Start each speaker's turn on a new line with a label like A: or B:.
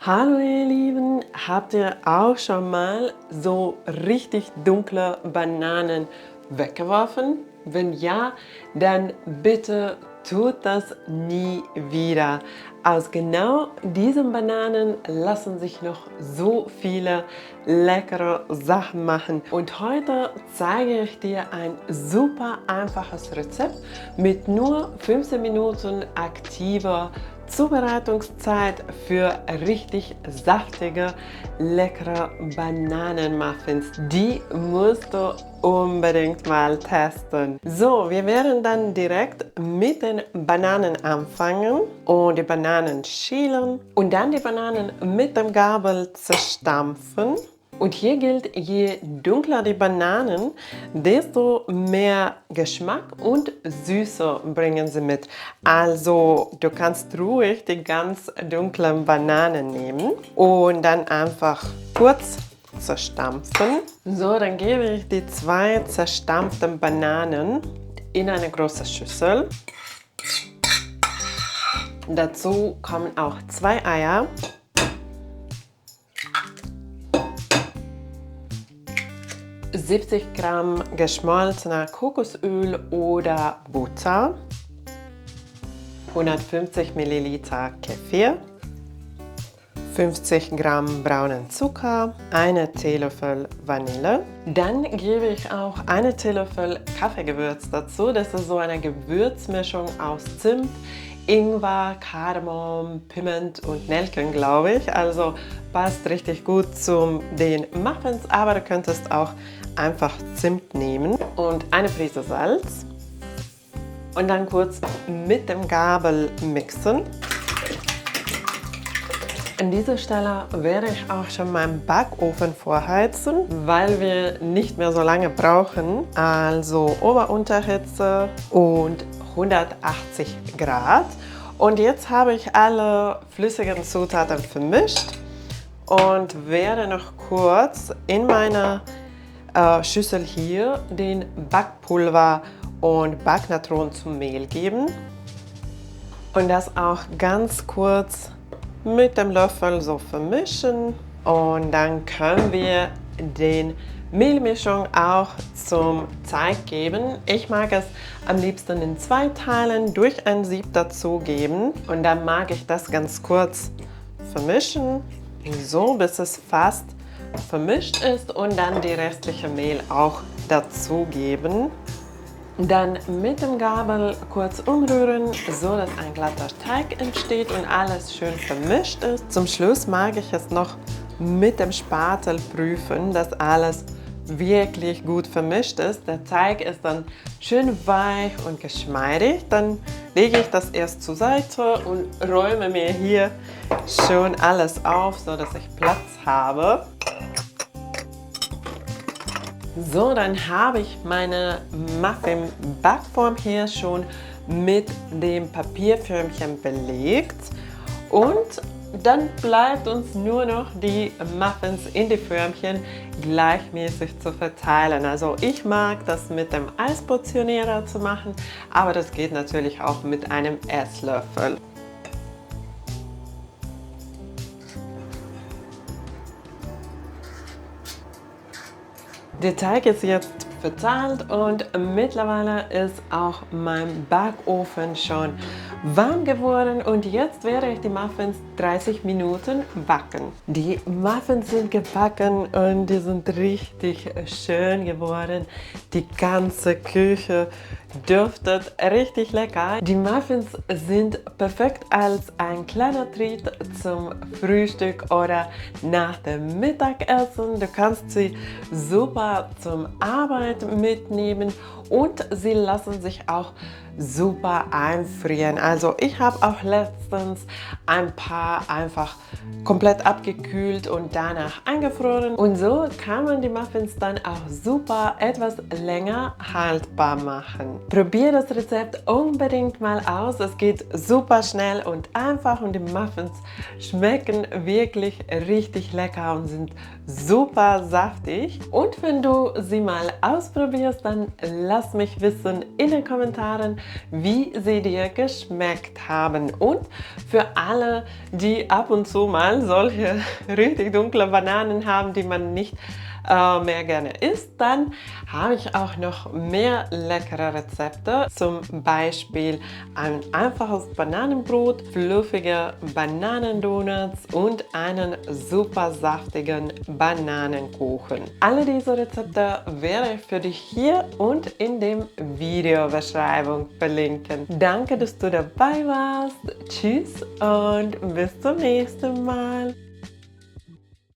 A: Hallo ihr Lieben, habt ihr auch schon mal so richtig dunkle Bananen weggeworfen? Wenn ja, dann bitte tut das nie wieder. Aus genau diesen Bananen lassen sich noch so viele leckere Sachen machen. Und heute zeige ich dir ein super einfaches Rezept mit nur 15 Minuten aktiver Zubereitungszeit für richtig saftige, leckere Bananenmuffins. Die musst du unbedingt mal testen. So, wir werden dann direkt mit den Bananen anfangen und die Bananen schälen und dann die Bananen mit dem Gabel zerstampfen. Und hier gilt, je dunkler die Bananen, desto mehr Geschmack und Süße bringen sie mit. Also du kannst ruhig die ganz dunklen Bananen nehmen und dann einfach kurz zerstampfen. So, dann gebe ich die 2 zerstampften Bananen in eine große Schüssel. Dazu kommen auch 2 Eier. 70 Gramm geschmolzener Kokosöl oder Butter, 150 Milliliter Kefir, 50 Gramm braunen Zucker, 1 Teelöffel Vanille. Dann gebe ich auch 1 Teelöffel Kaffeegewürz dazu. Das ist so eine Gewürzmischung aus Zimt, Ingwer, Kardamom, Piment und Nelken, glaube ich. Also passt richtig gut zu den Muffins, aber du könntest auch einfach Zimt nehmen und eine Prise Salz und dann kurz mit dem Gabel mixen. An dieser Stelle werde ich auch schon meinen Backofen vorheizen, weil wir nicht mehr so lange brauchen. Also Ober-Unterhitze und 180 Grad. Und jetzt habe ich alle flüssigen Zutaten vermischt und werde noch kurz in meiner Schüssel hier den Backpulver und Backnatron zum Mehl geben und das auch ganz kurz mit dem Löffel so vermischen. Und dann können wir den Mehlmischung auch zum Teig geben. Ich mag es am liebsten in 2 Teilen durch ein Sieb dazugeben und dann mag ich das ganz kurz vermischen, so bis es fast vermischt ist und dann die restliche Mehl auch dazugeben. Dann mit dem Gabel kurz umrühren, so dass ein glatter Teig entsteht und alles schön vermischt ist. Zum Schluss mag ich es noch mit dem Spatel prüfen, dass alles wirklich gut vermischt ist. Der Teig ist dann schön weich und geschmeidig. Dann lege ich das erst zur Seite und räume mir hier schon alles auf, so dass ich Platz habe. So, dann habe ich meine Muffin-Backform hier schon mit dem Papierförmchen belegt und dann bleibt uns nur noch die Muffins in die Förmchen gleichmäßig zu verteilen. Also ich mag das mit dem Eisportionierer zu machen, aber das geht natürlich auch mit einem Esslöffel. Der Teig ist jetzt verteilt und mittlerweile ist auch mein Backofen schon warm geworden und jetzt werde ich die Muffins 30 Minuten backen. Die Muffins sind gebacken und die sind richtig schön geworden. Die ganze Küche duftet richtig lecker. Die Muffins sind perfekt als ein kleiner Treat zum Frühstück oder nach dem Mittagessen. Du kannst sie super zum Arbeit mitnehmen und sie lassen sich auch super einfrieren. Also ich habe auch letztens ein paar einfach komplett abgekühlt und danach eingefroren und so kann man die Muffins dann auch super etwas länger haltbar machen. Probier das Rezept unbedingt mal aus. Es geht super schnell und einfach und die Muffins schmecken wirklich richtig lecker und sind super saftig. Und wenn du sie mal ausprobierst, dann lass lass mich wissen in den Kommentaren, wie sie dir geschmeckt haben. Und für alle, die ab und zu mal solche richtig dunkle Bananen haben, die man nicht mehr gerne isst, dann habe ich auch noch mehr leckere Rezepte, zum Beispiel ein einfaches Bananenbrot, fluffige Bananendonuts und einen super saftigen Bananenkuchen. Alle diese Rezepte werde ich für dich hier und in der Videobeschreibung verlinken. Danke, dass du dabei warst. Tschüss und bis zum nächsten Mal.